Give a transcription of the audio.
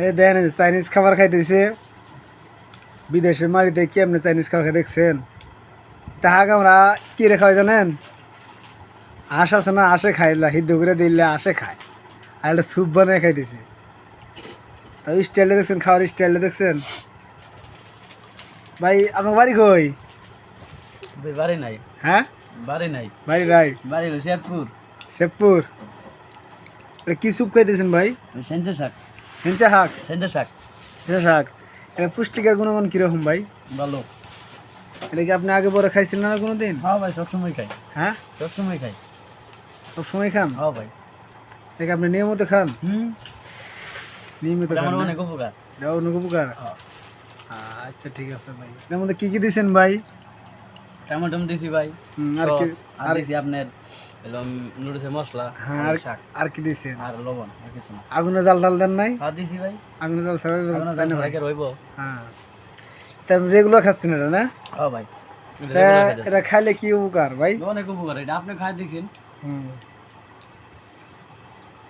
এই দেন চাইনিজ খাবার খাইতেছে বিদেশের মাটিতে কেমনে চাইনিজ খাবার খাই দেখছেন তাহাকে আমরা কি রে খাওয়াই জানেন আঁশ আছে না আঁশে খাইলা সিদ্ধ করে দিলে আঁশে খায় আর একটা স্যুপ বানিয়ে খাইতেছে তাই স্টাইলটা দেখছেন খাওয়ার স্টাইলটা দেখছেন ভাই আপনার বাড়ি কই ভাই বাড়ি নাই, হ্যাঁ বাড়ি নাই, বাড়ি নাই বাড়ি হলো শেরপুর। শেবপুর এটা কি স্যুপ খাইতেছেন ভাই সেঞ্চে শাক, হেঞ্চা শাক সেঞ্চে শাক হেঁচা শাক এটা পুষ্টিকার গুণগণ কীরকম ভাই ভালো। এটা কি আপনি আগে পরে খাইছেন না কোনো দিন হ্যাঁ ভাই, সবসময় খাই, হ্যাঁ সবসময় খাই। সব সময় খান হ্যাঁ ভাই। এটা কি আপনি নিয়মিত খান হুম, নিয়মিত এটা খান আমার না? অনেক উপকার। এটা অন্য উপকার হ্যাঁ। আচ্ছা ঠিক আছে ভাই এর মধ্যে কি দিছেন ভাই টমেটো দিছি ভাই, আর কি সস, আর দিছি আপনার নুডলসের মশলা, হ্যাঁ আর আর শাক, আর কি দিছেন আর লবণ, আর কিছু না। আগুনে জাল টাল দেন নাই আর দিছি ভাই, আগুনে জাল ছাড়া আপনার তাই না ভাই? জায়গা রইব। হ্যাঁ তা রেগুলার খাচ্ছেন এটা না হ্যাঁ ভাই, এটা খাইলে কি উপকার ভাই অনেক উপকার, এটা আপনি খাই দেখেন। হুম